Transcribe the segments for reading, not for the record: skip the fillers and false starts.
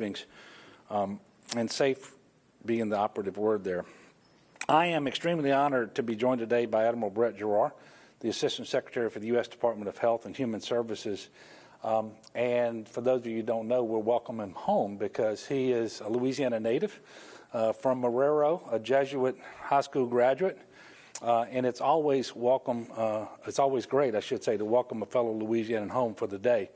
and safe being the operative word there. I am extremely honored to be joined today by Admiral Brett Giroir, the Assistant Secretary for the U.S. Department of Health and Human Services. And for those of you who don't know, we'll welcome him home because he is a Louisiana native from Marrero, a Jesuit high school graduate. And it's always great, I should say, to welcome a fellow Louisianan home for the day.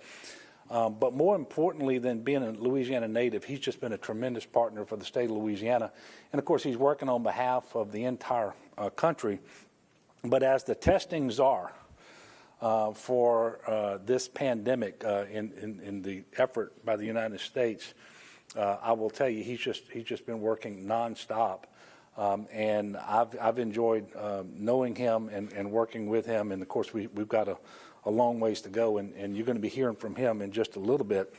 But more importantly than being a Louisiana native, he's just been a tremendous partner for the state of Louisiana. And of course, he's working on behalf of the entire country. But as the testing czar for this pandemic in the effort by the United States, I will tell you, he's just been working nonstop. And I've enjoyed knowing him and working with him. And of course, we've got a long ways to go, and you're going to be hearing from him in just a little bit.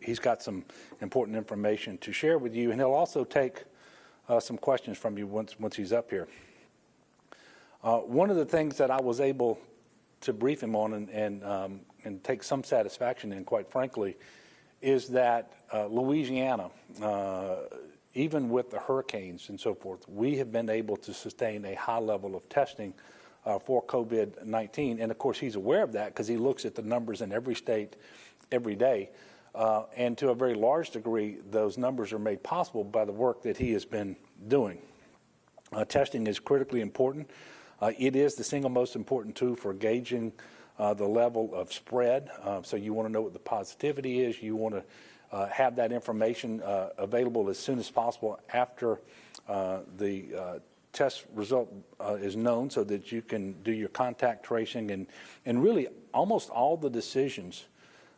He's got some important information to share with you, and he'll also take some questions from you once he's up here. One of the things that I was able to brief him on and take some satisfaction in, quite frankly, is that Louisiana, even with the hurricanes and so forth, we have been able to sustain a high level of testing for COVID-19. And of course, he's aware of that because he looks at the numbers in every state every day. And to a very large degree, those numbers are made possible by the work that he has been doing. Testing is critically important. It is the single most important tool for gauging the level of spread. So you want to know what the positivity is. You want to have that information available as soon as possible after the test result is known, so that you can do your contact tracing, and really almost all the decisions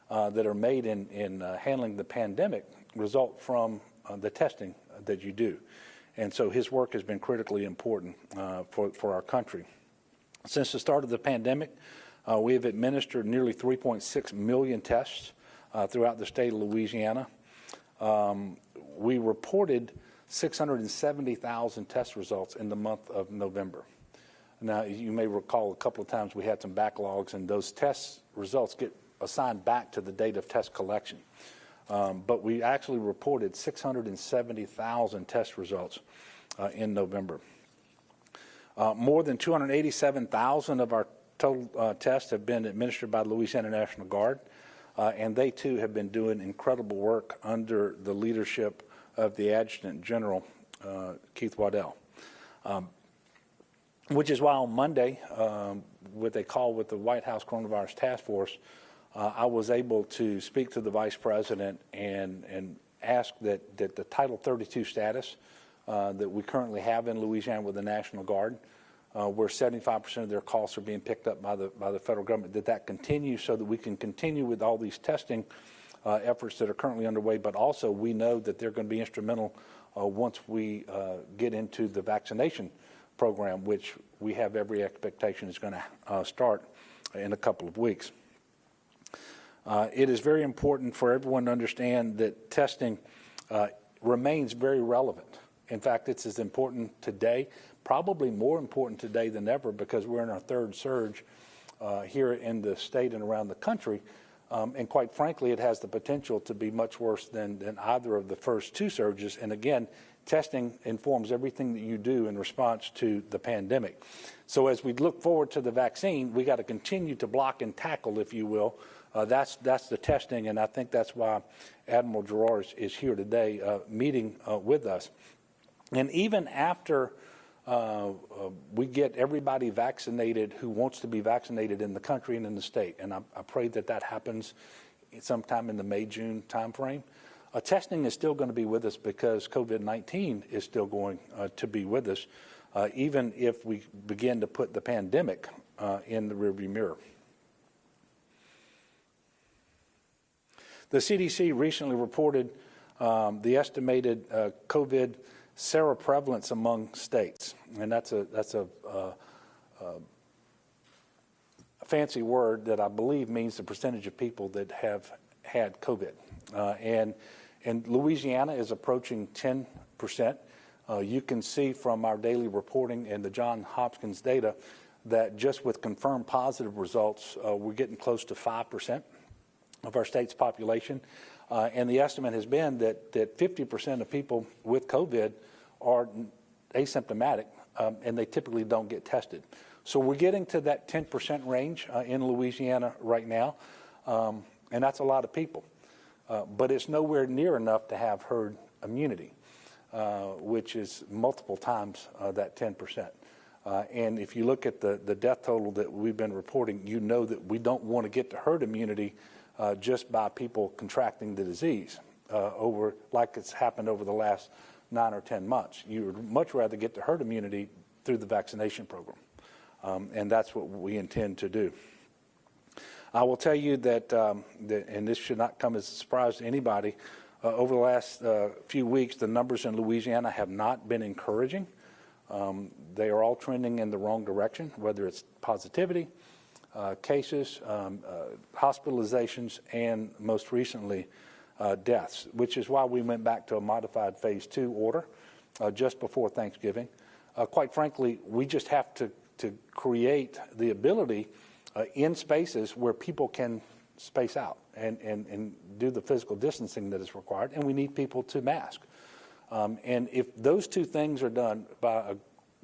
that are made in handling the pandemic result from the testing that you do. And so his work has been critically important for our country. Since the start of the pandemic, we have administered nearly 3.6 million tests throughout the state of Louisiana. We reported 670,000 test results in the month of November. Now, you may recall a couple of times we had some backlogs, and those test results get assigned back to the date of test collection. But we actually reported 670,000 test results in November. More than 287,000 of our total tests have been administered by the Louisiana National Guard, and they too have been doing incredible work under the leadership of the Adjutant General, Keith Waddell. Which is why on Monday, with a call with the White House Coronavirus Task Force, I was able to speak to the Vice President and ask that the Title 32 status that we currently have in Louisiana with the National Guard, where 75% of their costs are being picked up by the federal government, that continues so that we can continue with all these testing efforts that are currently underway, but also we know that they're going to be instrumental once we get into the vaccination program, which we have every expectation is going to start in a couple of weeks. It is very important for everyone to understand that testing remains very relevant. In fact, it's as important today, probably more important today than ever, because we're in our third surge here in the state and around the country. And quite frankly, it has the potential to be much worse than either of the first two surges. And again, testing informs everything that you do in response to the pandemic. So as we look forward to the vaccine, we got to continue to block and tackle, if you will. That's the testing, and I think that's why Admiral Giroir is here today meeting with us. And even after we get everybody vaccinated who wants to be vaccinated in the country and in the state, and I pray that happens sometime in the May-June timeframe. Testing is still going to be with us because COVID-19 is still going to be with us, even if we begin to put the pandemic in the rearview mirror. The CDC recently reported the estimated COVID seroprevalence among states, and that's a fancy word that I believe means the percentage of people that have had COVID. And Louisiana is approaching 10%. You can see from our daily reporting and the Johns Hopkins data that just with confirmed positive results, we're getting close to 5% of our state's population. And the estimate has been that 50% of people with COVID are asymptomatic, and they typically don't get tested. So we're getting to that 10% range in Louisiana right now, and that's a lot of people. But it's nowhere near enough to have herd immunity, which is multiple times that 10%. And if you look at the death total that we've been reporting, you know that we don't want to get to herd immunity just by people contracting the disease over like it's happened over the last 9 or 10 months. You would much rather get to herd immunity through the vaccination program. And that's what we intend to do. I will tell you that, and this should not come as a surprise to anybody, over the last few weeks, the numbers in Louisiana have not been encouraging. They are all trending in the wrong direction, whether it's positivity, cases, hospitalizations, and most recently, deaths, which is why we went back to a modified phase 2 order just before Thanksgiving. Quite frankly, we just have to create the ability in spaces where people can space out and do the physical distancing that is required, and we need people to mask. And if those two things are done by a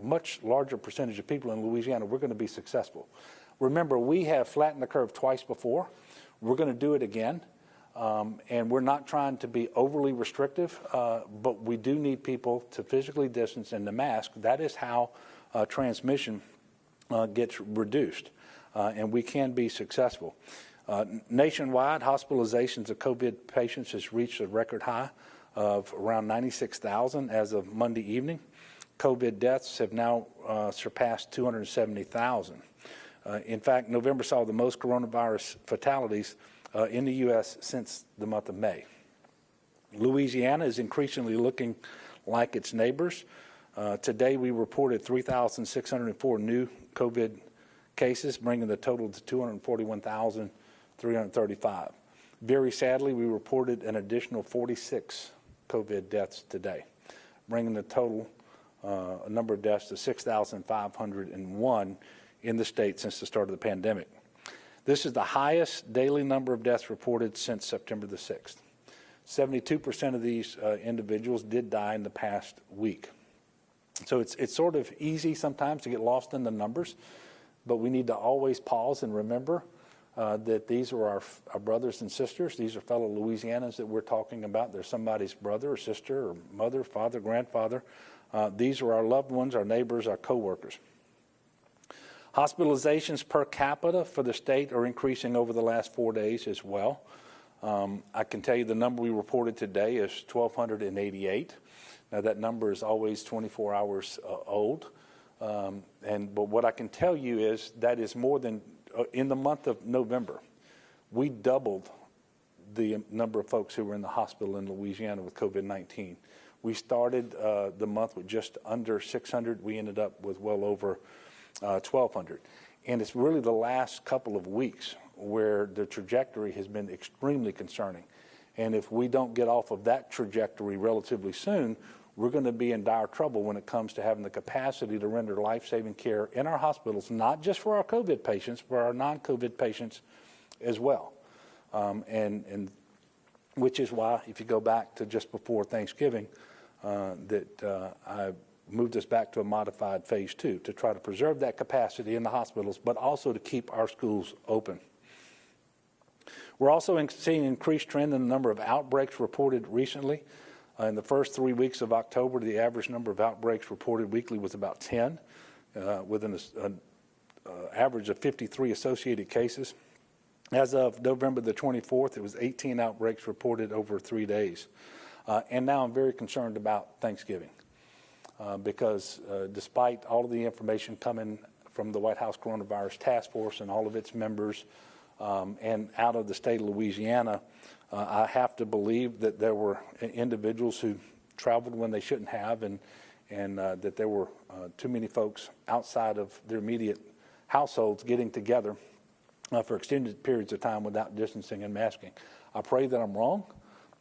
much larger percentage of people in Louisiana, we're going to be successful. Remember, we have flattened the curve twice before. We're going to do it again. And we're not trying to be overly restrictive, but we do need people to physically distance and to mask. That is how transmission gets reduced, and we can be successful. Nationwide, hospitalizations of COVID patients has reached a record high of around 96,000 as of Monday evening. COVID deaths have now surpassed 270,000. In fact, November saw the most coronavirus fatalities in the U.S. since the month of May. Louisiana is increasingly looking like its neighbors. Today, we reported 3,604 new COVID cases, bringing the total to 241,335. Very sadly, we reported an additional 46 COVID deaths today, bringing the total number of deaths to 6,501 in the state since the start of the pandemic. This is the highest daily number of deaths reported since September the 6th. 72% of these individuals did die in the past week. So it's sort of easy sometimes to get lost in the numbers, but we need to always pause and remember that these are our brothers and sisters. These are fellow Louisianans that we're talking about. They're somebody's brother or sister or mother, father, grandfather. These are our loved ones, our neighbors, our coworkers. Hospitalizations per capita for the state are increasing over the last 4 days as well. I can tell you the number we reported today is 1,288. Now that number is always 24 hours old. But what I can tell you is that is more than, in the month of November, we doubled the number of folks who were in the hospital in Louisiana with COVID-19. We started the month with just under 600. We ended up with well over 1,200. And it's really the last couple of weeks where the trajectory has been extremely concerning. And if we don't get off of that trajectory relatively soon, we're going to be in dire trouble when it comes to having the capacity to render life-saving care in our hospitals, not just for our COVID patients, but our non-COVID patients as well. And which is why, if you go back to just before Thanksgiving, that I moved us back to a modified phase 2 to try to preserve that capacity in the hospitals, but also to keep our schools open. We're also seeing an increased trend in the number of outbreaks reported recently. In the first 3 weeks of October, the average number of outbreaks reported weekly was about 10, with an average of 53 associated cases. As of November the 24th, it was 18 outbreaks reported over 3 days. And now I'm very concerned about Thanksgiving. Because despite all of the information coming from the White House Coronavirus Task Force and all of its members and out of the state of Louisiana, I have to believe that there were individuals who traveled when they shouldn't have and that there were too many folks outside of their immediate households getting together for extended periods of time without distancing and masking. I pray that I'm wrong.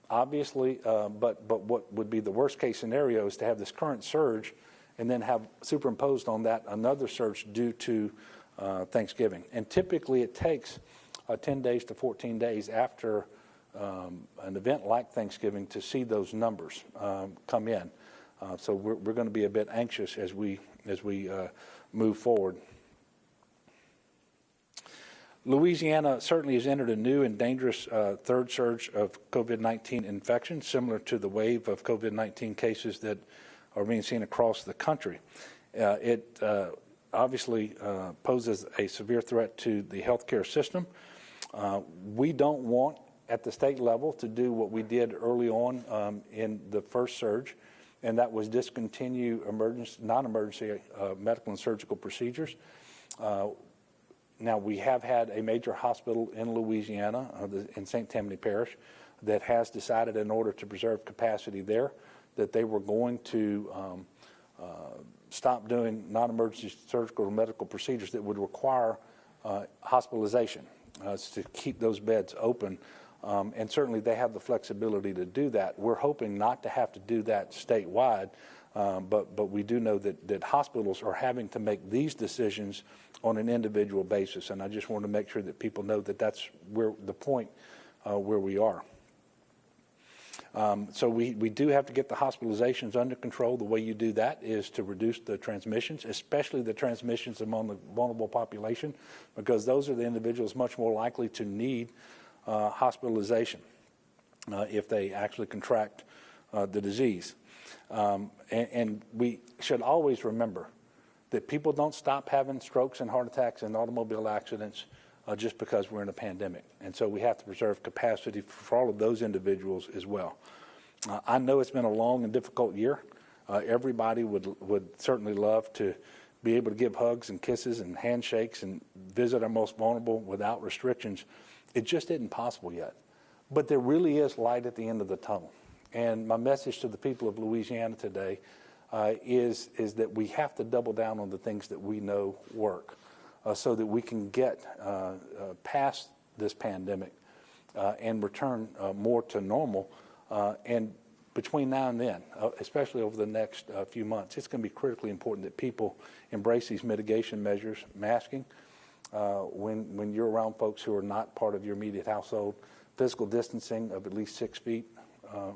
Obviously, but what would be the worst case scenario is to have this current surge and then have superimposed on that another surge due to Thanksgiving. And typically it takes 10 days to 14 days after an event like Thanksgiving to see those numbers come in. So we're going to be a bit anxious as we move forward. Louisiana certainly has entered a new and dangerous third surge of COVID-19 infections, similar to the wave of COVID-19 cases that are being seen across the country. It obviously poses a severe threat to the healthcare system. We don't want, at the state level, to do what we did early on in the first surge, and that was discontinue non-emergency medical and surgical procedures. Now, we have had a major hospital in Louisiana, in St. Tammany Parish, that has decided, in order to preserve capacity there, that they were going to stop doing non-emergency surgical or medical procedures that would require hospitalization to keep those beds open. And certainly they have the flexibility to do that. We're hoping not to have to do that statewide, but we do know that hospitals are having to make these decisions on an individual basis, and I just want to make sure that people know that that's where the point where we are. So we do have to get the hospitalizations under control. The way you do that is to reduce the transmissions, especially the transmissions among the vulnerable population, because those are the individuals much more likely to need hospitalization if they actually contract the disease. And we should always remember that people don't stop having strokes and heart attacks and automobile accidents just because we're in a pandemic. And so we have to preserve capacity for all of those individuals as well. I know it's been a long and difficult year. Everybody would certainly love to be able to give hugs and kisses and handshakes and visit our most vulnerable without restrictions. It just isn't possible yet. But there really is light at the end of the tunnel. And my message to the people of Louisiana today is that we have to double down on the things that we know work so that we can get past this pandemic and return more to normal. And between now and then, especially over the next few months, it's going to be critically important that people embrace these mitigation measures, masking when you're around folks who are not part of your immediate household, physical distancing of at least 6 feet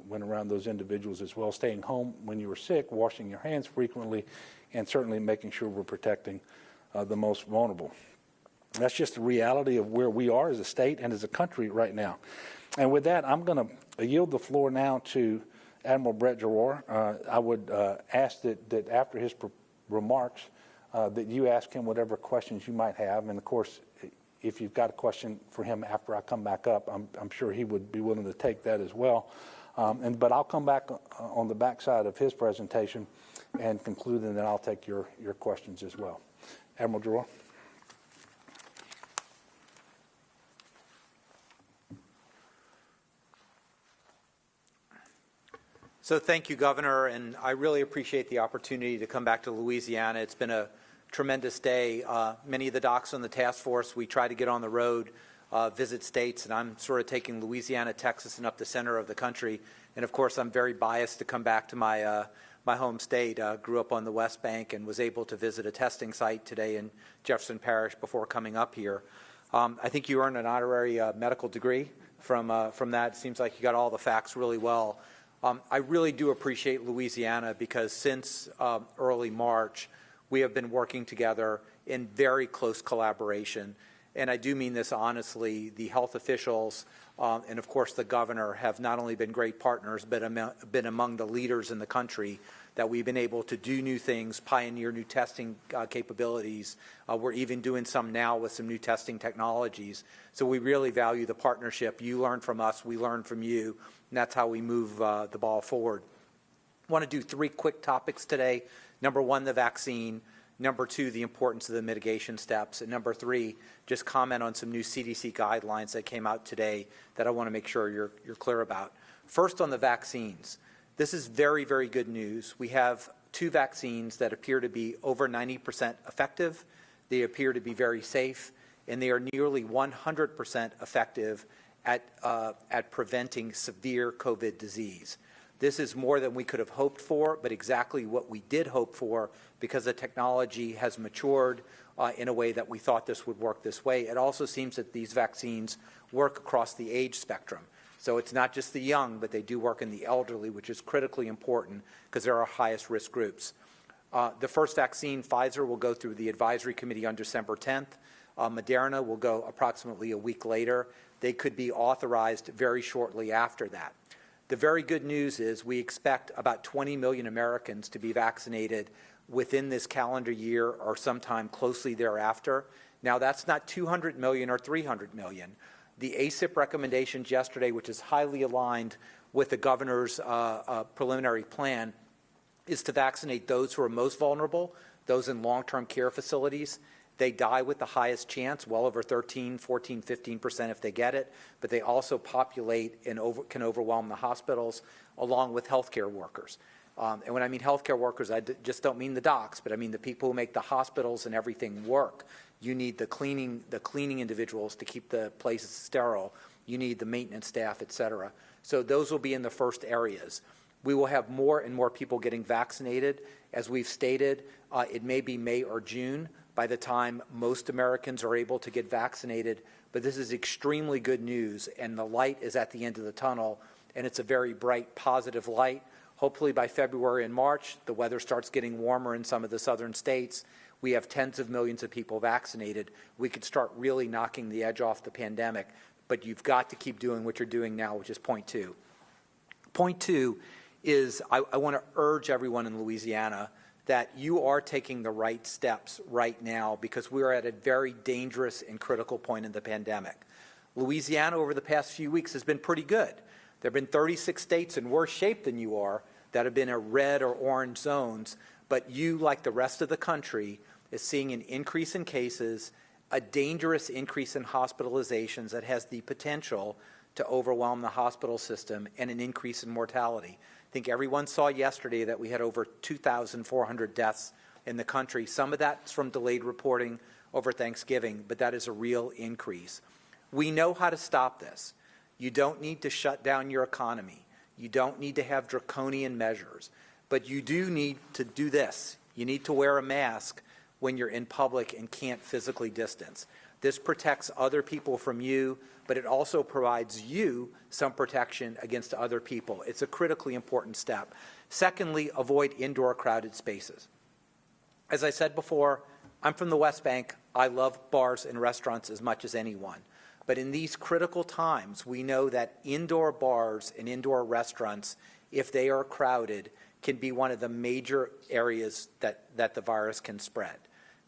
when around those individuals as well, staying home when you are sick, washing your hands frequently, and certainly making sure we're protecting the most vulnerable. That's just the reality of where we are as a state and as a country right now. And with that, I'm going to yield the floor now to Admiral Brett Giroir. I would ask that after his remarks, that you ask him whatever questions you might have. And of course, if you've got a question for him after I come back up, I'm sure he would be willing to take that as well. But I'll come back on the backside of his presentation and conclude, and then I'll take your questions as well. Admiral Giroir. So thank you, Governor, and I really appreciate the opportunity to come back to Louisiana. It's been a tremendous day. Many of the docs on the task force, we try to get on the road, visit states, and I'm sort of taking Louisiana, Texas, and up the center of the country. And of course, I'm very biased to come back to my my home state. Grew up on the West Bank and was able to visit a testing site today in Jefferson Parish before coming up here. I think you earned an honorary medical degree from that. It seems like you got all the facts really well. I really do appreciate Louisiana because since early March, we have been working together in very close collaboration. And I do mean this honestly. The health officials and, of course, the governor have not only been great partners, but been among the leaders in the country that we've been able to do new things, pioneer new testing capabilities. We're even doing some now with some new testing technologies. So we really value the partnership. You learn from us, we learn from you, and that's how we move the ball forward. I want to do 3 quick topics today. Number 1, the vaccine. Number 2, the importance of the mitigation steps. And number 3, just comment on some new CDC guidelines that came out today that I want to make sure you're clear about. First, on the vaccines. This is very, very good news. We have 2 vaccines that appear to be over 90% effective. They appear to be very safe, and they are nearly 100% effective at preventing severe COVID disease. This is more than we could have hoped for, but exactly what we did hope for because the technology has matured in a way that we thought this would work this way. It also seems that these vaccines work across the age spectrum. So it's not just the young, but they do work in the elderly, which is critically important because they're our highest risk groups. The first vaccine, Pfizer, will go through the advisory committee on December 10th. Moderna will go approximately a week later. They could be authorized very shortly after that. The very good news is we expect about 20 million Americans to be vaccinated within this calendar year or sometime closely thereafter. Now, that's not 200 million or 300 million. The ACIP recommendations yesterday, which is highly aligned with the governor's preliminary plan, is to vaccinate those who are most vulnerable, those in long-term care facilities. They die with the highest chance, well over 13, 14, 15% if they get it, but they also populate and can overwhelm the hospitals along with healthcare workers. And when I mean healthcare workers, I just don't mean the docs, but I mean the people who make the hospitals and everything work. You need the cleaning individuals to keep the places sterile. You need the maintenance staff, et cetera. So those will be in the first areas. We will have more and more people getting vaccinated. As we've stated, it may be May or June by the time most Americans are able to get vaccinated. But this is extremely good news, and the light is at the end of the tunnel, and it's a very bright, positive light. Hopefully by February and March, the weather starts getting warmer in some of the southern states. We have tens of millions of people vaccinated. We could start really knocking the edge off the pandemic, but you've got to keep doing what you're doing now, which is point two. Point two is I want to urge everyone in Louisiana that you are taking the right steps right now because we are at a very dangerous and critical point in the pandemic. Louisiana over the past few weeks has been pretty good. There have been 36 states in worse shape than you are that have been in red or orange zones, but you, like the rest of the country, is seeing an increase in cases, a dangerous increase in hospitalizations that has the potential to overwhelm the hospital system, and an increase in mortality. I think everyone saw yesterday that we had over 2,400 deaths in the country. Some of that's from delayed reporting over Thanksgiving, but that is a real increase. We know how to stop this. You don't need to shut down your economy. You don't need to have draconian measures, but you do need to do this. You need to wear a mask when you're in public and can't physically distance. This protects other people from you, but it also provides you some protection against other people. It's a critically important step. Secondly, avoid indoor crowded spaces. As I said before, I'm from the West Bank. I love bars and restaurants as much as anyone. But in these critical times, we know that indoor bars and indoor restaurants, if they are crowded, can be one of the major areas that the virus can spread.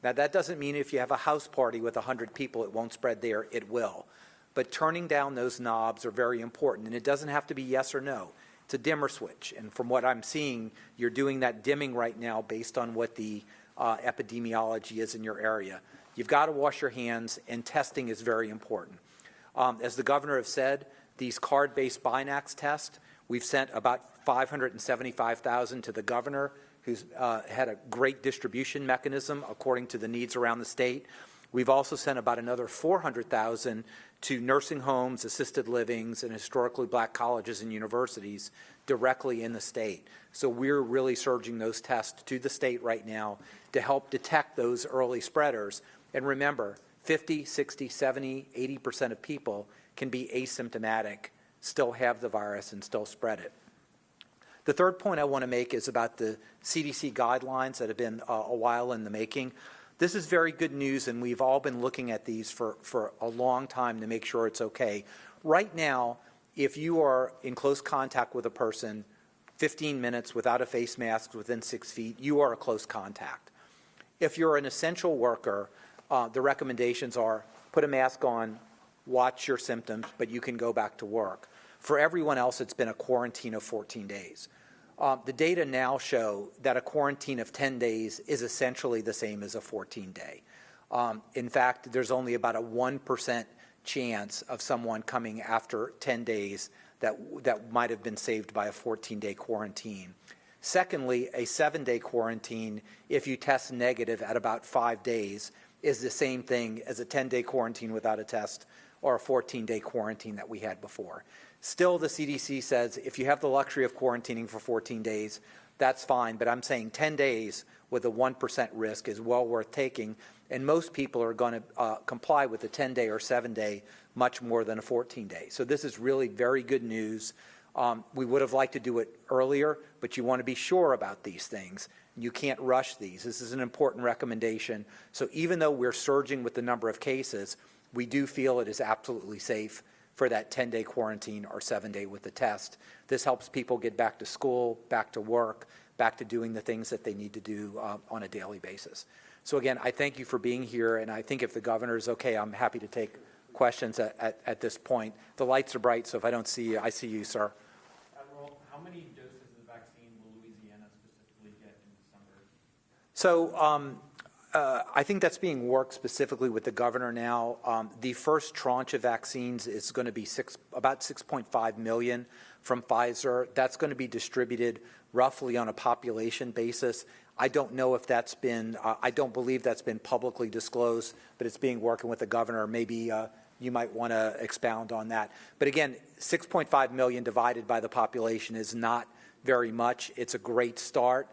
Now, that doesn't mean if you have a house party with 100 people, it won't spread there. It will. But turning down those knobs are very important, and it doesn't have to be yes or no. It's a dimmer switch, and from what I'm seeing, you're doing that dimming right now based on what the epidemiology is in your area. You've got to wash your hands, and testing is very important. As the governor has said, these card-based Binax tests, we've sent about 575,000 to the governor, who's had a great distribution mechanism according to the needs around the state. We've also sent about another 400,000 to nursing homes, assisted livings, and historically black colleges and universities directly in the state. So we're really surging those tests to the state right now to help detect those early spreaders. And remember, 50, 60, 70, 80% of people can be asymptomatic, still have the virus, and still spread it. The third point I want to make is about the CDC guidelines that have been a while in the making. This is very good news, and we've all been looking at these for a long time to make sure it's okay. Right now, if you are in close contact with a person 15 minutes without a face mask within 6 feet, you are a close contact. If you're an essential worker, the recommendations are put a mask on, watch your symptoms, but you can go back to work. For everyone else, it's been a quarantine of 14 days. The data now show that a quarantine of 10 days is essentially the same as a 14-day. In fact, there's only about a 1% chance of someone coming after 10 days that might have been saved by a 14-day quarantine. Secondly, a 7-day quarantine, if you test negative at about 5 days, is the same thing as a 10-day quarantine without a test or a 14-day quarantine that we had before. Still, the CDC says if you have the luxury of quarantining for 14 days, that's fine. But I'm saying 10 days with a 1% risk is well worth taking. And most people are going to comply with a 10-day or 7-day much more than a 14-day. So this is really very good news. We would have liked to do it earlier, but you want to be sure about these things. You can't rush these. This is an important recommendation. So even though we're surging with the number of cases, we do feel it is absolutely safe for that 10-day quarantine or 7-day with the test. This helps people get back to school, back to work, back to doing the things that they need to do on a daily basis. So again, I thank you for being here, and I think if the governor is okay, I'm happy to take questions at this point. The lights are bright, so if I don't see you, I see you, sir. Admiral, how many doses of the vaccine will Louisiana specifically get in December? So I think that's being worked specifically with the governor now. The first tranche of vaccines is going to be about 6.5 million from Pfizer. That's going to be distributed roughly on a population basis. I don't know if that's been, I don't believe that's been publicly disclosed, but it's being working with the governor. Maybe you might want to expound on that. But again, 6.5 million divided by the population is not very much. It's a great start.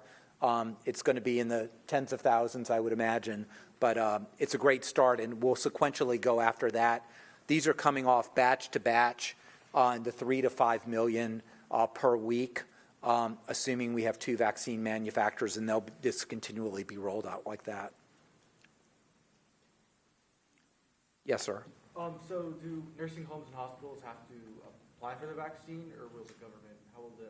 It's going to be in the tens of thousands, I would imagine, but it's a great start, and we'll sequentially go after that. These are coming off batch to batch in the 3 to 5 million per week, assuming we have 2 vaccine manufacturers, and they'll just continually be rolled out like that. Yes, sir. So do nursing homes and hospitals have to apply for the vaccine, or will the government,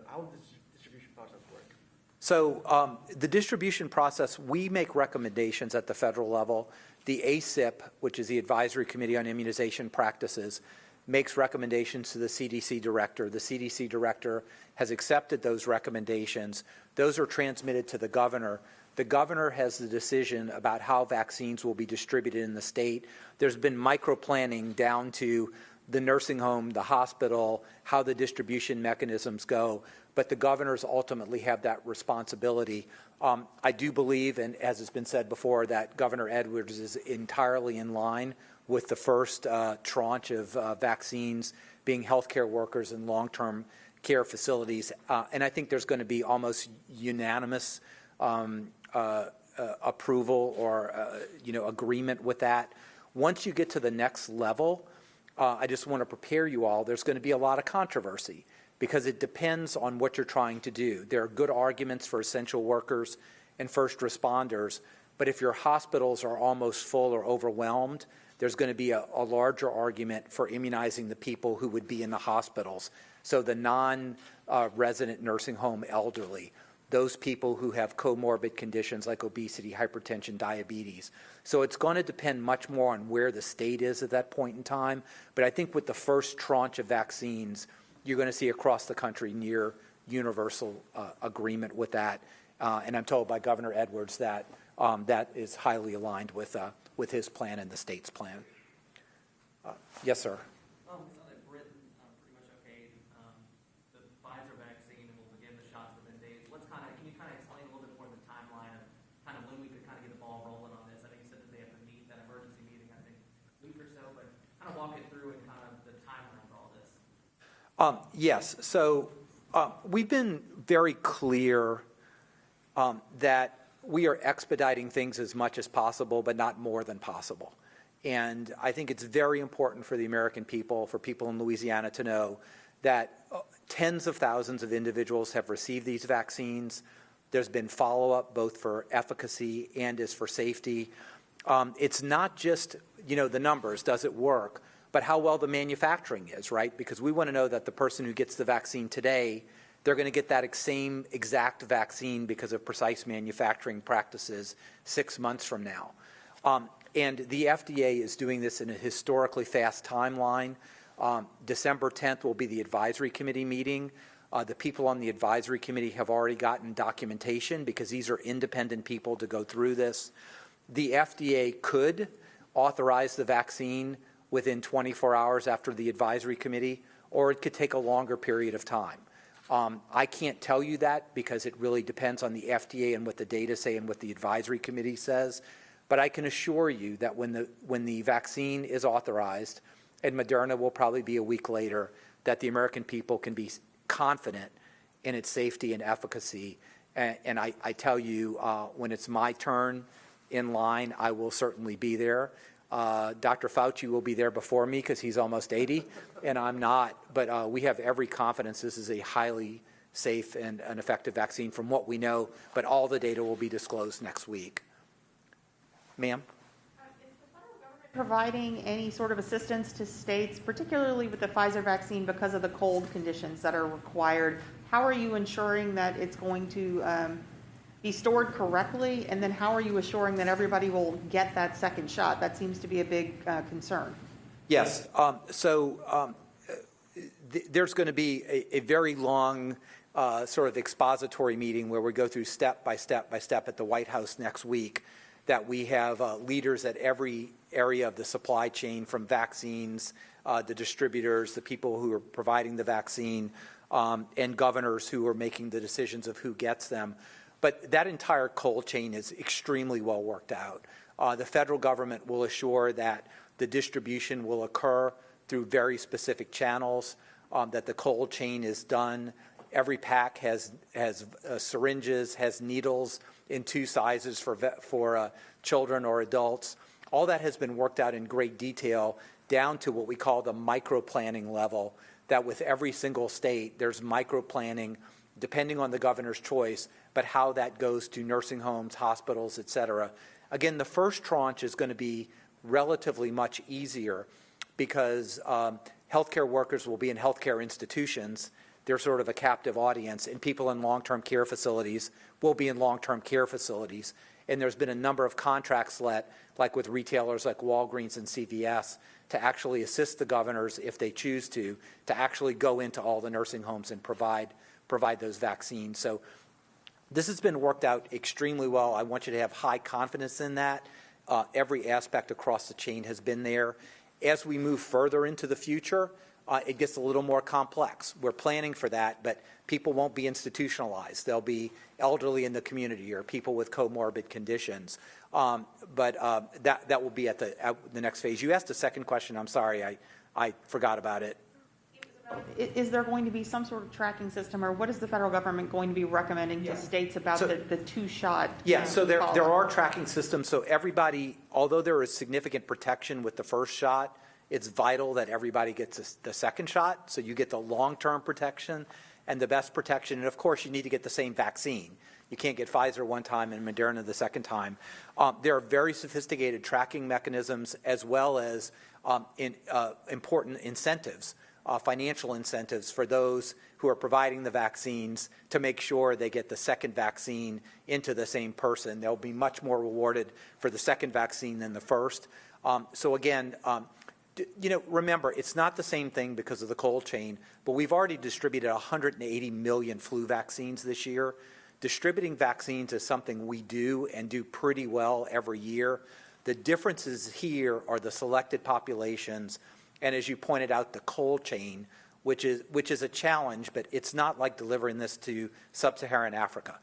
how will this distribution process work? So the distribution process, we make recommendations at the federal level. The ACIP, which is the Advisory Committee on Immunization Practices, makes recommendations to the CDC director. The CDC director has accepted those recommendations. Those are transmitted to the governor. The governor has the decision about how vaccines will be distributed in the state. There's been micro-planning down to the nursing home, the hospital, how the distribution mechanisms go, but the governors ultimately have that responsibility. I do believe, and as has been said before, that Governor Edwards is entirely in line with the first tranche of vaccines being healthcare workers in long-term care facilities. And I think there's going to be almost unanimous approval or agreement with that. Once you get to the next level, I just want to prepare you all, there's going to be a lot of controversy because it depends on what you're trying to do. There are good arguments for essential workers and first responders, but if your hospitals are almost full or overwhelmed, there's going to be a larger argument for immunizing the people who would be in the hospitals. So the non-resident nursing home elderly, those people who have comorbid conditions like obesity, hypertension, diabetes. So it's going to depend much more on where the state is at that point in time. But I think with the first tranche of vaccines, you're going to see across the country near universal agreement with that. And I'm told by Governor Edwards that that is highly aligned with his plan and the state's plan. Yes, sir. Britain pretty much okayed the Pfizer vaccine and will begin the shots within days. Can you kind of explain a little bit more the timeline of kind of when we could kind of get the ball rolling on this? I think you said that they have to meet that emergency meeting, I think, a week or so, but kind of walk it through and kind of the timeline for all this. Yes. So we've been very clear that we are expediting things as much as possible, but not more than possible. And I think it's very important for the American people, for people in Louisiana to know that tens of thousands of individuals have received these vaccines. There's been follow-up both for efficacy and as for safety. It's not just, the numbers, does it work, but how well the manufacturing is, right? Because we want to know that the person who gets the vaccine today, they're going to get that same exact vaccine because of precise manufacturing practices 6 months from now. And the FDA is doing this in a historically fast timeline. December 10th will be the advisory committee meeting. The people on the advisory committee have already gotten documentation because these are independent people to go through this. The FDA could authorize the vaccine within 24 hours after the advisory committee, or it could take a longer period of time. I can't tell you that because it really depends on the FDA and what the data say and what the advisory committee says. But I can assure you that when the vaccine is authorized, and Moderna will probably be a week later, that the American people can be confident in its safety and efficacy, And I tell you, when it's my turn in line, I will certainly be there. Dr. Fauci will be there before me because he's almost 80, and I'm not. But we have every confidence this is a highly safe and an effective vaccine from what we know, but all the data will be disclosed next week. Ma'am? Is the federal government providing any sort of assistance to states, particularly with the Pfizer vaccine, because of the cold conditions that are required? How are you ensuring that it's going to be stored correctly? And then how are you assuring that everybody will get that second shot? That seems to be a big concern. Yes. There's going to be a very long sort of expository meeting where we go through step by step by step at the White House next week, that we have leaders at every area of the supply chain, from vaccines, the distributors, the people who are providing the vaccine, and governors who are making the decisions of who gets them. But that entire cold chain is extremely well worked out. The federal government will assure that the distribution will occur through very specific channels, that the cold chain is done. Every pack has syringes, has needles in 2 sizes for children or adults. All that has been worked out in great detail, down to what we call the micro-planning level, that with every single state there's micro-planning, depending on the governor's choice, but how that goes to nursing homes, hospitals, et cetera. Again, the first tranche is going to be relatively much easier because healthcare workers will be in healthcare institutions. They're sort of a captive audience, and people in long-term care facilities will be in long-term care facilities. And there's been a number of contracts let, like with retailers like Walgreens and CVS, to actually assist the governors, if they choose to actually go into all the nursing homes and provide those vaccines. So this has been worked out extremely well. I want you to have high confidence in that. Every aspect across the chain has been there. As we move further into the future, it gets a little more complex. We're planning for that, but people won't be institutionalized. They'll be elderly in the community or people with comorbid conditions. But that will be at the next phase. You asked a second question. I'm sorry, I forgot about it. Is there going to be some sort of tracking system, or what is the federal government going to be recommending to states about the 2-shot? Yeah, so there are tracking systems. So everybody, although there is significant protection with the first shot, it's vital that everybody gets the second shot, so you get the long-term protection and the best protection. And of course, you need to get the same vaccine. You can't get Pfizer one time and Moderna the second time. There are very sophisticated tracking mechanisms, as well as important incentives, financial incentives for those who are providing the vaccines to make sure they get the second vaccine into the same person. They'll be much more rewarded for the second vaccine than the first. So again, remember, it's not the same thing because of the cold chain, but we've already distributed 180 million flu vaccines this year. Distributing vaccines is something we do and do pretty well every year. The differences here are the selected populations, and as you pointed out, the cold chain, which is a challenge, but it's not like delivering this to sub-Saharan Africa.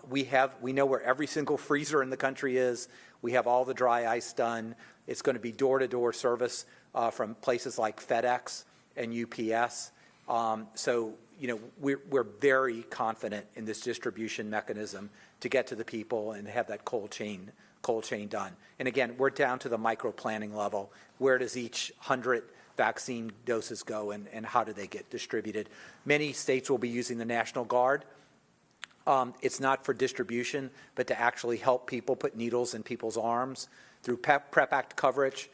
We know where every single freezer in the country is. We have all the dry ice done. It's going to be door-to-door service from places like FedEx and UPS. So we're very confident in this distribution mechanism to get to the people and have that cold chain done. And again, we're down to the micro planning level. Where does each 100 vaccine doses go, and how do they get distributed? Many states will be using the National Guard. It's not for distribution, but to actually help people put needles in people's arms through PrEP Act coverage,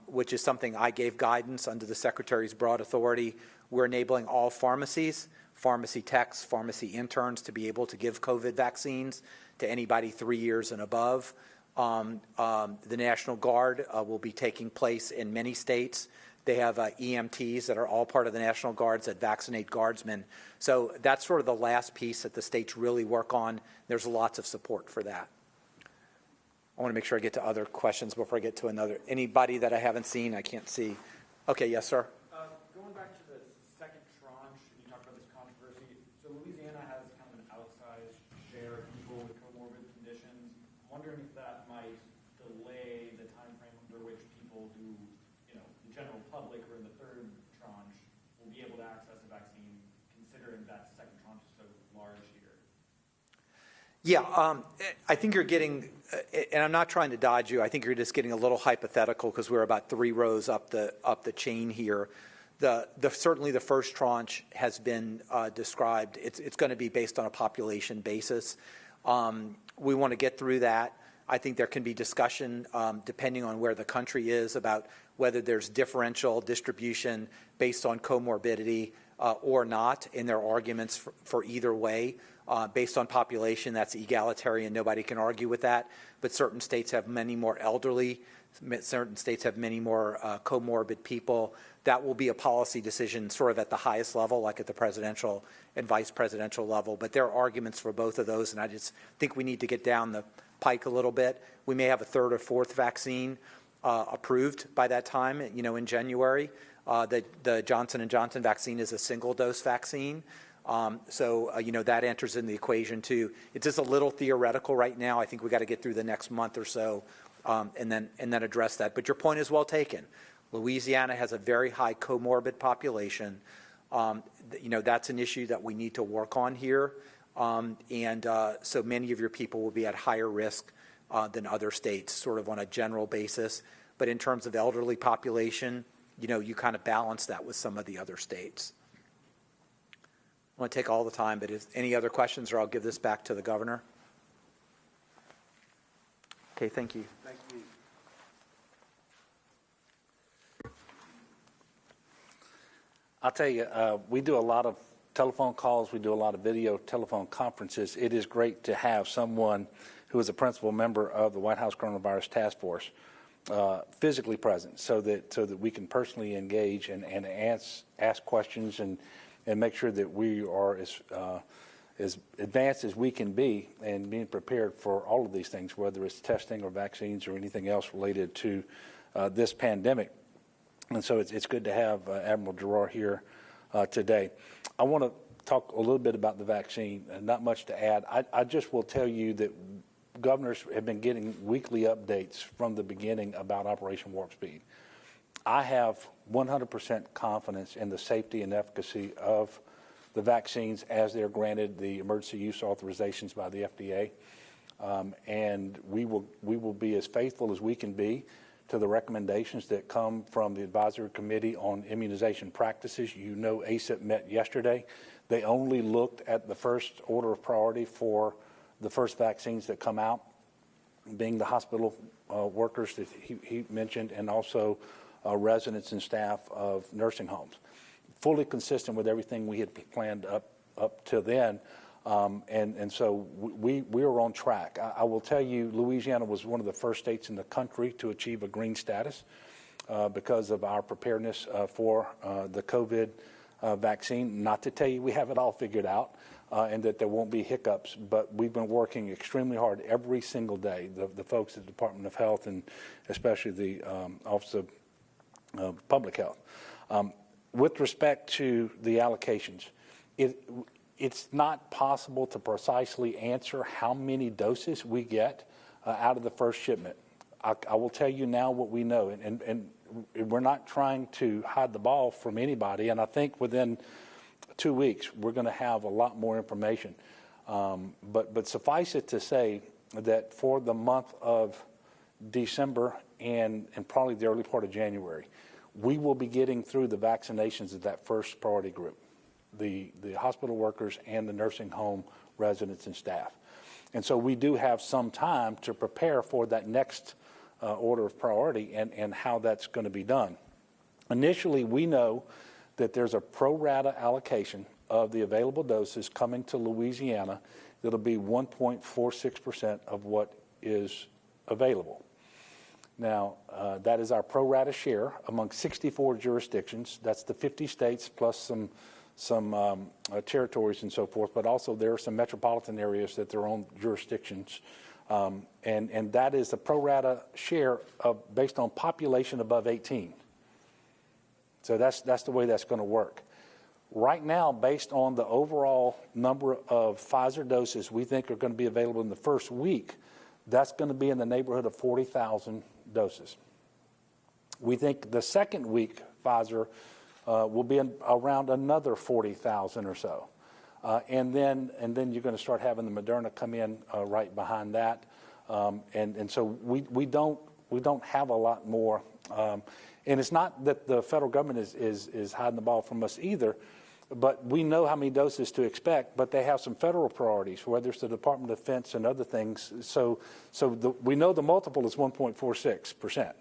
which is something I gave guidance under the Secretary's broad authority. We're enabling all pharmacies, pharmacy techs, pharmacy interns to be able to give COVID vaccines to anybody 3 years and above. The National Guard will be taking place in many states. They have EMTs that are all part of the National Guards that vaccinate guardsmen. So that's sort of the last piece that the states really work on. There's lots of support for that. I want to make sure I get to other questions before I get to another. Anybody that I haven't seen, I can't see. Okay, yes, sir. Going back to the second tranche, and you talked about this controversy. So Louisiana has kind of an outsized share of people with comorbid conditions. I'm wondering if that might delay the time frame under which people who, the general public or in the third tranche will be able to access a vaccine, considering that second tranche is so large here. Yeah, I think you're getting, and I'm not trying to dodge you, I think you're just getting a little hypothetical because we're about 3 rows up the chain here. Certainly the first tranche has been described. It's going to be based on a population basis. We want to get through that. I think there can be discussion depending on where the country is about whether there's differential distribution based on comorbidity or not, and there are arguments for either way. Based on population, that's egalitarian. Nobody can argue with that. But certain states have many more elderly. Certain states have many more comorbid people. That will be a policy decision sort of at the highest level, like at the presidential and vice presidential level. But there are arguments for both of those, and I just think we need to get down the pike a little bit. We may have a 3rd or 4th vaccine approved by that time, in January. The Johnson & Johnson vaccine is a single-dose vaccine. So that enters in the equation too. It's just a little theoretical right now. I think we got to get through the next month or so and then address that. But your point is well taken. Louisiana has a very high comorbid population. That's an issue that we need to work on here. So many of your people will be at higher risk than other states, sort of on a general basis. But in terms of elderly population, you kind of balance that with some of the other states. I want to take all the time, but if any other questions, or I'll give this back to the governor. Okay, thank you. Thank you. I'll tell you, we do a lot of telephone calls. We do a lot of video telephone conferences. It is great to have someone who is a principal member of the White House Coronavirus Task Force physically present so that we can personally engage and ask questions and make sure that we are as advanced as we can be and being prepared for all of these things, whether it's testing or vaccines or anything else related to this pandemic. And so it's good to have Admiral Giroir here today. I want to talk a little bit about the vaccine, not much to add. I just will tell you that governors have been getting weekly updates from the beginning about Operation Warp Speed. I have 100% confidence in the safety and efficacy of the vaccines as they're granted the emergency use authorizations by the FDA. And we will be as faithful as we can be to the recommendations that come from the Advisory Committee on Immunization Practices. ACIP met yesterday. They only looked at the first order of priority for the first vaccines that come out, being the hospital workers that he mentioned, and also residents and staff of nursing homes. Fully consistent with everything we had planned up to then. And so we are on track. I will tell you, Louisiana was one of the first states in the country to achieve a green status because of our preparedness for the COVID vaccine. Not to tell you we have it all figured out and that there won't be hiccups, but we've been working extremely hard every single day, the folks at the Department of Health and especially the Office of Public Health. With respect to the allocations, it's not possible to precisely answer how many doses we get out of the first shipment. I will tell you now what we know, and we're not trying to hide the ball from anybody, and I think within 2 weeks we're going to have a lot more information. But suffice it to say that for the month of December and probably the early part of January, we will be getting through the vaccinations of that first priority group, the hospital workers and the nursing home residents and staff. And so we do have some time to prepare for that next order of priority and how that's going to be done. Initially, we know that there's a pro rata allocation of the available doses coming to Louisiana that'll be 1.46% of what is available. Now, that is our pro rata share among 64 jurisdictions. That's the 50 states plus some territories and so forth, but also there are some metropolitan areas that their own jurisdictions. And that is the pro rata share based on population above 18. So that's the way that's going to work. Right now, based on the overall number of Pfizer doses we think are going to be available in the first week, that's going to be in the neighborhood of 40,000 doses. We think the second week Pfizer will be around another 40,000 or so. And then you're going to start having the Moderna come in right behind that. And so we don't have a lot more. And it's not that the federal government is hiding the ball from us either, but we know how many doses to expect, but they have some federal priorities, whether it's the Department of Defense and other things. So we know the multiple is 1.46%,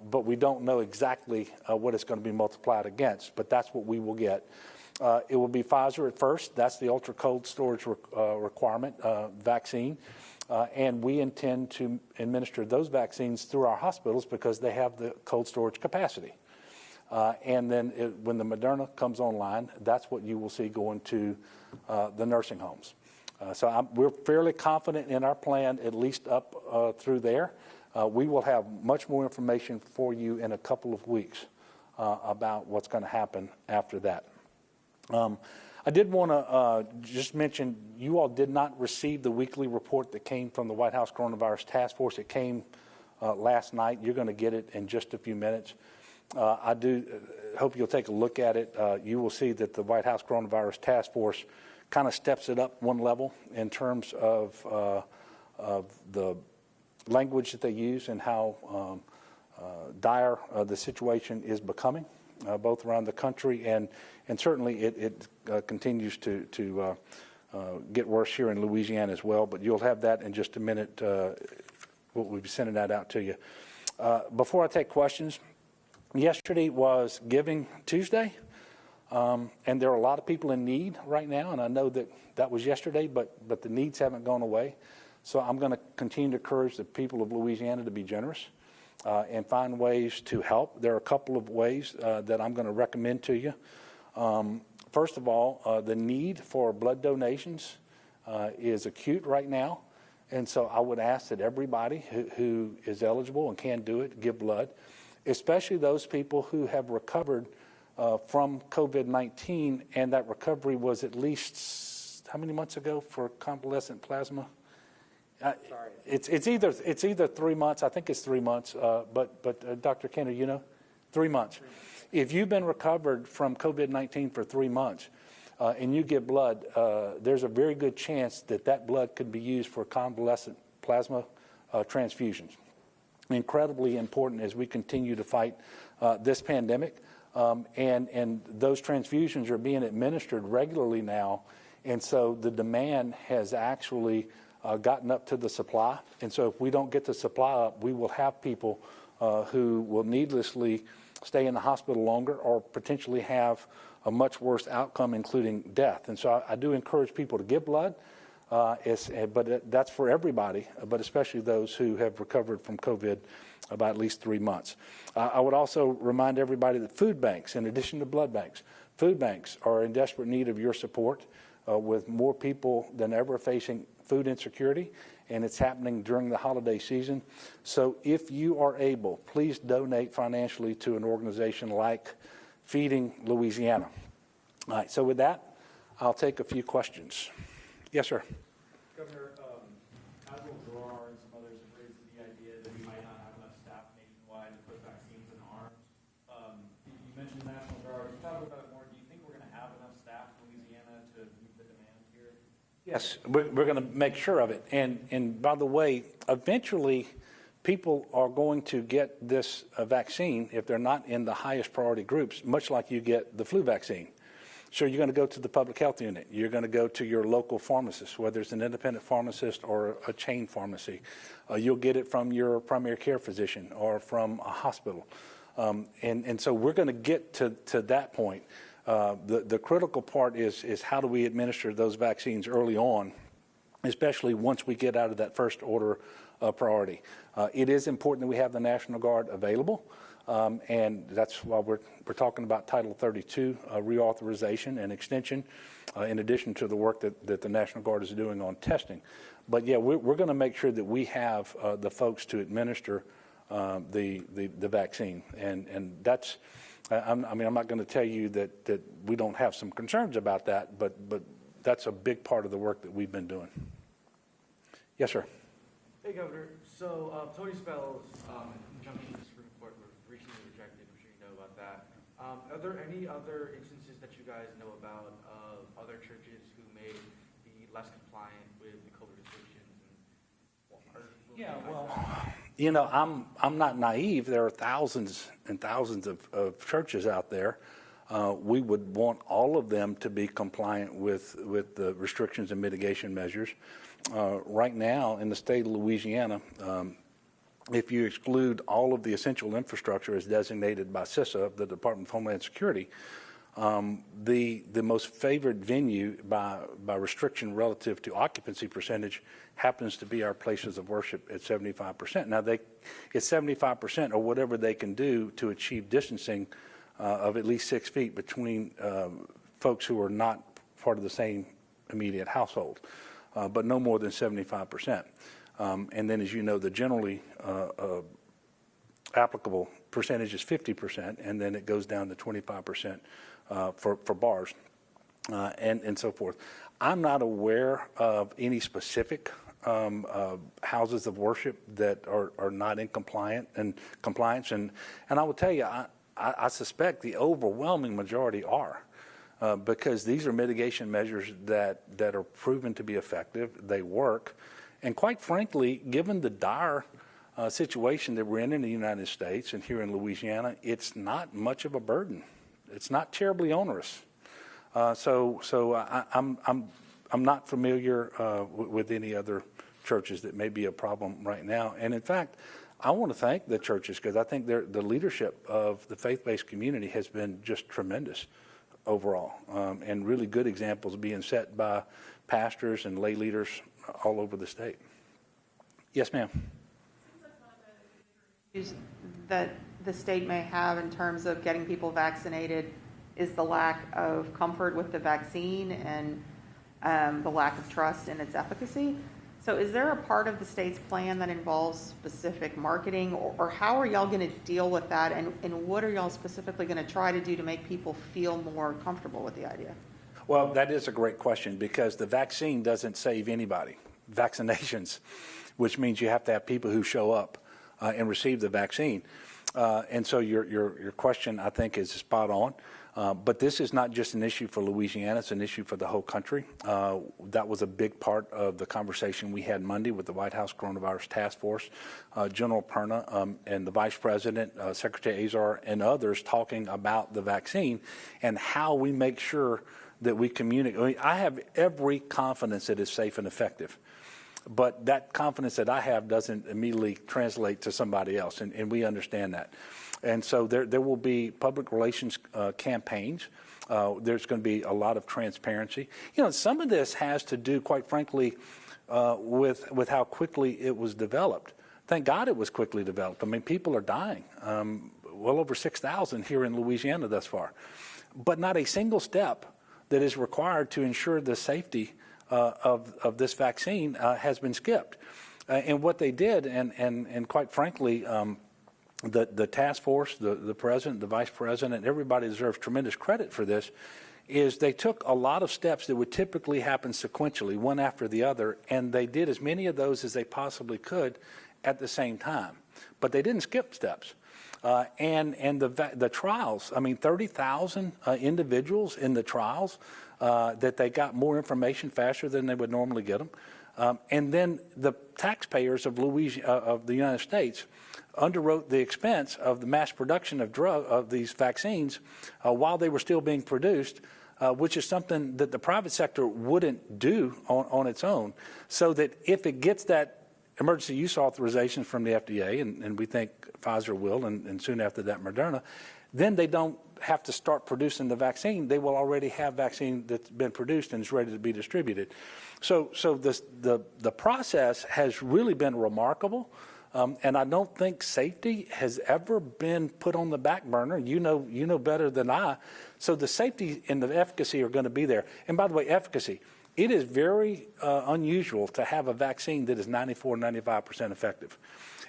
but we don't know exactly what it's going to be multiplied against, but that's what we will get. It will be Pfizer at first. That's the ultra cold storage requirement vaccine. And we intend to administer those vaccines through our hospitals because they have the cold storage capacity. And then when the Moderna comes online, that's what you will see going to the nursing homes. So we're fairly confident in our plan, at least up through there. We will have much more information for you in a couple of weeks about what's going to happen after that. I did want to just mention, you all did not receive the weekly report that came from the White House Coronavirus Task Force. It came last night. You're going to get it in just a few minutes. I do hope you'll take a look at it. You will see that the White House Coronavirus Task Force kind of steps it up one level in terms of the language that they use and how dire the situation is becoming, both around the country and certainly it continues to get worse here in Louisiana as well. But you'll have that in just a minute. We'll be sending that out to you. Before I take questions, yesterday was Giving Tuesday, and there are a lot of people in need right now, and I know that was yesterday, but the needs haven't gone away. So I'm going to continue to encourage the people of Louisiana to be generous and find ways to help. There are a couple of ways that I'm going to recommend to you. First of all, the need for blood donations is acute right now, and so I would ask that everybody who is eligible and can do it, give blood, especially those people who have recovered from COVID-19, and that recovery was at least, how many months ago for convalescent plasma? It's either 3 months. I think it's 3 months. But Dr. Kenner, you know, 3 months. If you've been recovered from COVID-19 for 3 months and you give blood, there's a very good chance that blood could be used for convalescent plasma transfusions. Incredibly important as we continue to fight this pandemic. And those transfusions are being administered regularly now. And so the demand has actually gotten up to the supply. And so if we don't get the supply up, we will have people who will needlessly stay in the hospital longer or potentially have a much worse outcome, including death. And so I do encourage people to give blood, but that's for everybody, but especially those who have recovered from COVID about at least 3 months. I would also remind everybody that food banks, in addition to blood banks, food banks are in desperate need of your support, with more people than ever facing food insecurity, and it's happening during the holiday season. So if you are able, please donate financially to an organization like Feeding Louisiana. All right, so with that, I'll take a few questions. Yes, sir. Governor, Admiral Girard and some others have raised the idea that we might not have enough staff nationwide to put vaccines in arms. You mentioned National Guard. Can you talk about it more? Do you think we're going to have enough staff in Louisiana to meet the demand here? Yes, we're going to make sure of it. And by the way, eventually people are going to get this vaccine if they're not in the highest priority groups, much like you get the flu vaccine. So you're going to go to the public health unit. You're going to go to your local pharmacist, whether it's an independent pharmacist or a chain pharmacy. You'll get it from your primary care physician or from a hospital. And so we're going to get to that point. The critical part is how do we administer those vaccines early on, especially once we get out of that first order priority. It is important that we have the National Guard available. And that's why we're talking about Title 32 reauthorization and extension, in addition to the work that the National Guard is doing on testing. But yeah, we're going to make sure that we have the folks to administer the vaccine, and that's. I'm not going to tell you that we don't have some concerns about that, but that's a big part of the work that we've been doing. Yes, sir. Hey, Governor. So Tony Spell's injunction to the Supreme Court was recently rejected. I'm sure you know about that. Are there any other instances that you guys know about of other churches who may be less compliant with the COVID restrictions? You know, I'm not naive. There are thousands and thousands of churches out there. We would want all of them to be compliant with the restrictions and mitigation measures. Right now in the state of Louisiana, if you exclude all of the essential infrastructure as designated by CISA, the Department of Homeland Security, the most favored venue by restriction relative to occupancy percentage happens to be our places of worship at 75%. Now, it's 75% or whatever they can do to achieve distancing of at least 6 feet between folks who are not part of the same immediate household, but no more than 75%. And then, as you know, the generally applicable percentage is 50%, and then it goes down to 25% for bars and so forth. I'm not aware of any specific houses of worship that are not in compliance, and I will tell you, I suspect the overwhelming majority are, because these are mitigation measures that are proven to be effective. They work, and quite frankly, given the dire situation that we're in the United States and here in Louisiana, it's not much of a burden. It's not terribly onerous. So I'm not familiar with any other churches that may be a problem right now. And in fact, I want to thank the churches, because I think the leadership of the faith-based community has been just tremendous overall, and really good examples being set by pastors and lay leaders all over the state. Yes, ma'am. Issues that the state may have in terms of getting people vaccinated is the lack of comfort with the vaccine and the lack of trust in its efficacy. So is there a part of the state's plan that involves specific marketing, or how are y'all going to deal with that, and what are y'all specifically going to try to do to make people feel more comfortable with the idea? Well, that is a great question, because the vaccine doesn't save anybody. Vaccinations, which means you have to have people who show up and receive the vaccine. And so your question, I think, is spot on. But this is not just an issue for Louisiana, it's an issue for the whole country. That was a big part of the conversation we had Monday with the White House Coronavirus Task Force, General Perna and the Vice President, Secretary Azar, and others talking about the vaccine and how we make sure that we communicate. I mean, I have every confidence that it's safe and effective. But that confidence that I have doesn't immediately translate to somebody else, and we understand that. And so there will be public relations campaigns. There's going to be a lot of transparency. You know, some of this has to do, quite frankly, with how quickly it was developed. Thank God it was quickly developed. I mean, people are dying, well over 6,000 here in Louisiana thus far. But not a single step that is required to ensure the safety of this vaccine has been skipped. And what they did, and quite frankly, the task force, the president, the vice president, everybody deserves tremendous credit for this, is they took a lot of steps that would typically happen sequentially, one after the other, and they did as many of those as they possibly could at the same time. But they didn't skip steps. And the trials, I mean, 30,000 individuals in the trials, that they got more information faster than they would normally get them. And then the taxpayers of the United States underwrote the expense of the mass production of these vaccines while they were still being produced, which is something that the private sector wouldn't do on its own. So that if it gets that emergency use authorization from the FDA, and we think Pfizer will, and soon after that Moderna, then they don't have to start producing the vaccine. They will already have vaccine that's been produced and is ready to be distributed. So the process has really been remarkable, and I don't think safety has ever been put on the back burner. You know better than I. So the safety and the efficacy are going to be there. And by the way, efficacy. It is very unusual to have a vaccine that is 94, 95% effective.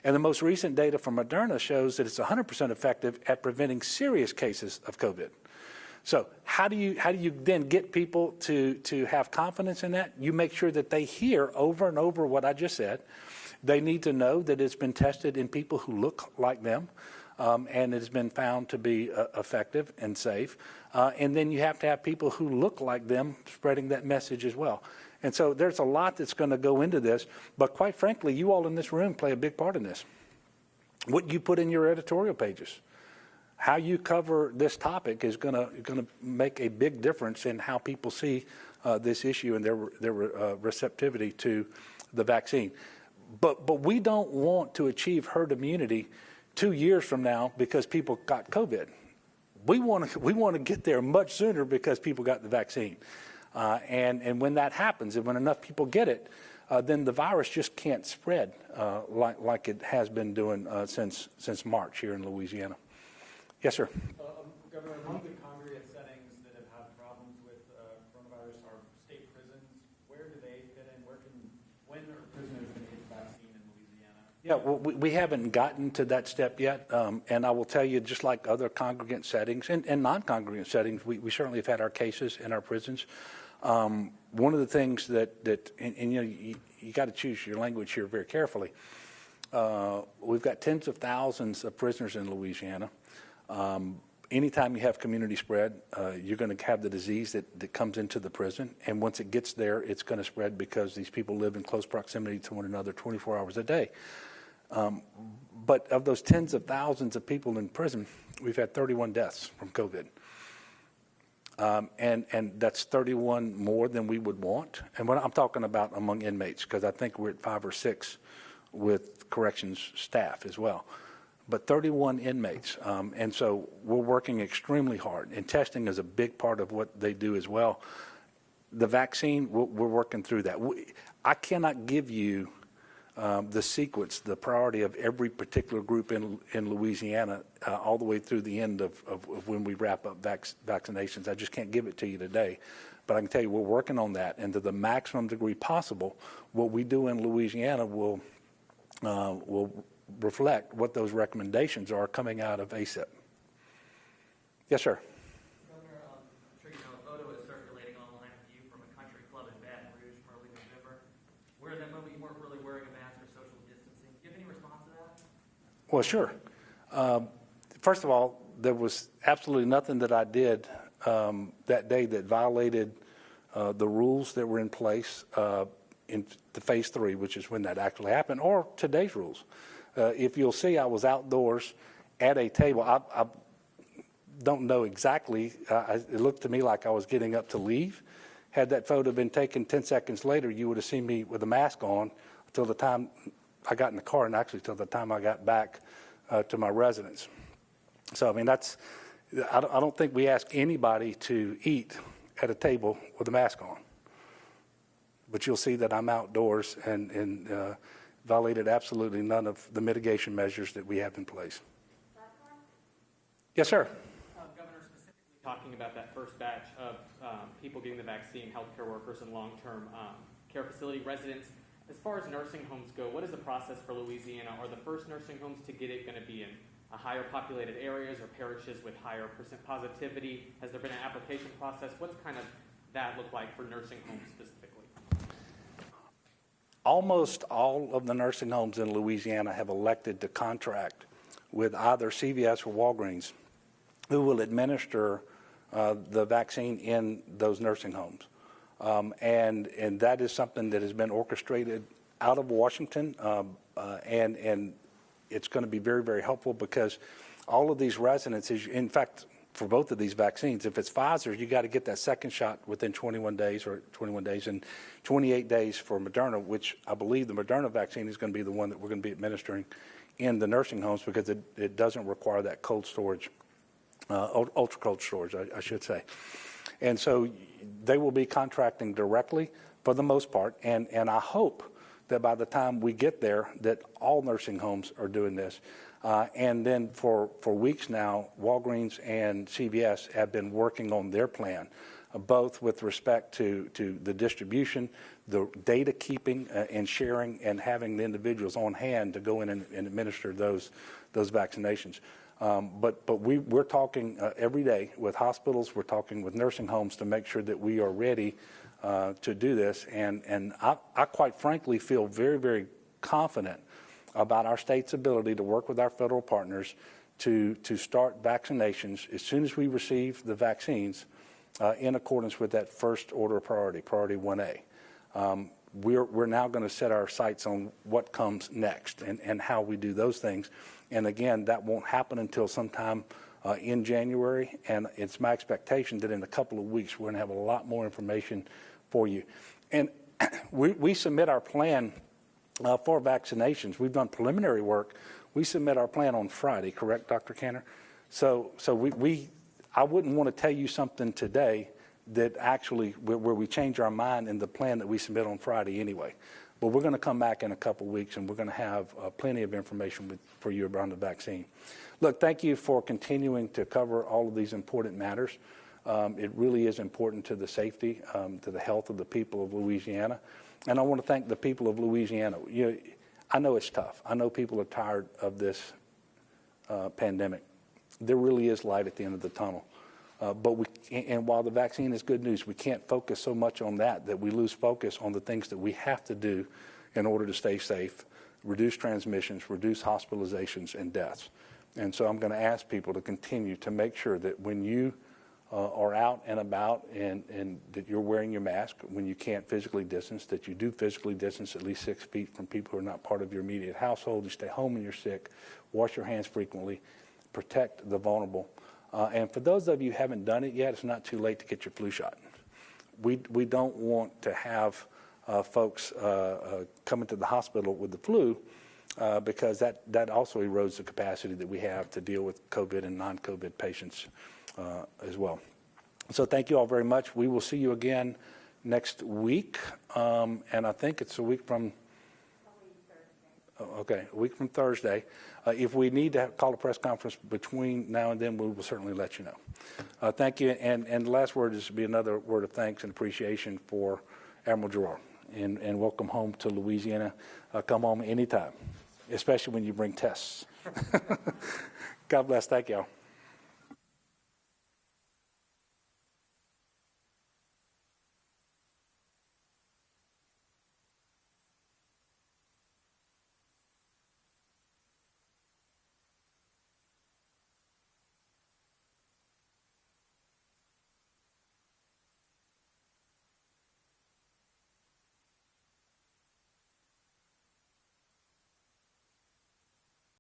And the most recent data from Moderna shows that it's 100% effective at preventing serious cases of COVID. So how do you then get people to have confidence in that? You make sure that they hear over and over what I just said. They need to know that it's been tested in people who look like them. and it's been found to be effective and safe. And then you have to have people who look like them spreading that message as well. And so there's a lot that's going to go into this, but quite frankly, you all in this room play a big part in this. What you put in your editorial pages, how you cover this topic is going to make a big difference in how people see this issue and their receptivity to the vaccine. But we don't want to achieve herd immunity 2 years from now because people got COVID. We want to get there much sooner because people got the vaccine. And when that happens, and when enough people get it, then the virus just can't spread like it has been doing since March here in Louisiana. Yes, sir. Governor, among the congregate settings that have had problems with coronavirus are state prisons. Where do they fit in? When are prisoners going to get the vaccine in Louisiana? Yeah, well, we haven't gotten to that step yet. And I will tell you, just like other congregant settings and non-congregant settings, we certainly have had our cases in our prisons. One of the things that and you know, you got to choose your language here very carefully. We've got tens of thousands of prisoners in Louisiana. Anytime you have community spread, you're going to have the disease that comes into the prison. And once it gets there, it's going to spread because these people live in close proximity to one another 24 hours a day. But of those tens of thousands of people in prison, we've had 31 deaths from COVID. And that's 31 more than we would want. And what I'm talking about among inmates, because I think we're at 5 or 6 with corrections staff as well. But 31 inmates. And so we're working extremely hard. And testing is a big part of what they do as well. The vaccine, we're working through that. I cannot give you the sequence, the priority of every particular group in Louisiana all the way through the end of when we wrap up vaccinations. I just can't give it to you today. But I can tell you we're working on that. And to the maximum degree possible, what we do in Louisiana will reflect what those recommendations are coming out of ACIP. Yes, sir. Governor, I'm sure you know a photo is circulating online of you from a country club in Baton Rouge from early November, where that moment you weren't really wearing a mask or social distancing. Do you have any response to that? Well, sure. First of all, there was absolutely nothing that I did that day that violated the rules that were in place in the phase 3, which is when that actually happened, or today's rules. If you'll see, I was outdoors at a table. I don't know exactly. It looked to me like I was getting up to leave. Had that photo been taken 10 seconds later, you would have seen me with a mask on until the time I got in the car, and actually till the time I got back to my residence. So, I mean, I don't think we ask anybody to eat at a table with a mask on. But you'll see that I'm outdoors and violated absolutely none of the mitigation measures that we have in place. Yes, sir. Governor, specifically talking about that first batch of people getting the vaccine, healthcare workers and long-term care facility residents. As far as nursing homes go, what is the process for Louisiana? Are the first nursing homes to get it going to be in higher populated areas or parishes with higher percent positivity? Has there been an application process? What's kind of that look like for nursing homes specifically? Almost all of the nursing homes in Louisiana have elected to contract with either CVS or Walgreens, who will administer the vaccine in those nursing homes. And that is something that has been orchestrated out of Washington, and it's going to be very, very helpful because all of these residents, in fact, for both of these vaccines, if it's Pfizer, you got to get that second shot within 21 days, and 28 days for Moderna, which I believe the Moderna vaccine is going to be the one that we're going to be administering in the nursing homes because it doesn't require that cold storage, ultra cold storage, I should say. And so they will be contracting directly for the most part, and I hope that by the time we get there that all nursing homes are doing this. And then for weeks now, Walgreens and CVS have been working on their plan, both with respect to the distribution, the data keeping and sharing, and having the individuals on hand to go in and administer those vaccinations. But we're talking every day with hospitals, we're talking with nursing homes to make sure that we are ready to do this. And I quite frankly feel very, very confident about our state's ability to work with our federal partners to start vaccinations as soon as we receive the vaccines in accordance with that first order of priority, priority 1A. We're now going to set our sights on what comes next and how we do those things. And again, that won't happen until sometime in January. And it's my expectation that in a couple of weeks, we're going to have a lot more information for you. And we submit our plan for vaccinations. We've done preliminary work. We submit our plan on Friday, correct, Dr. Cantor? So I wouldn't want to tell you something today that actually where we change our mind in the plan that we submit on Friday anyway. But we're going to come back in a couple of weeks and we're going to have plenty of information for you around the vaccine. Look, thank you for continuing to cover all of these important matters. It really is important to the safety, to the health of the people of Louisiana. And I want to thank the people of Louisiana. I know it's tough. I know people are tired of this pandemic. There really is light at the end of the tunnel. And while the vaccine is good news, we can't focus so much on that we lose focus on the things that we have to do in order to stay safe, reduce transmissions, reduce hospitalizations and deaths. And so I'm going to ask people to continue to make sure that when you are out and about and that you're wearing your mask, when you can't physically distance, that you do physically distance at least 6 feet from people who are not part of your immediate household. You stay home when you're sick, wash your hands frequently, protect the vulnerable. And for those of you who haven't done it yet, it's not too late to get your flu shot. We don't want to have folks come into the hospital with the flu because that also erodes the capacity that we have to deal with COVID and non-COVID patients as well. So thank you all very much. We will see you again next week, and I think it's a week from a week from Thursday. If we need to call a press conference between now and then, we will certainly let you know. Thank you. And the last word is to be another word of thanks and appreciation for Admiral Giroir. And welcome home to Louisiana. Come home anytime, especially when you bring tests. God bless. Thank you all.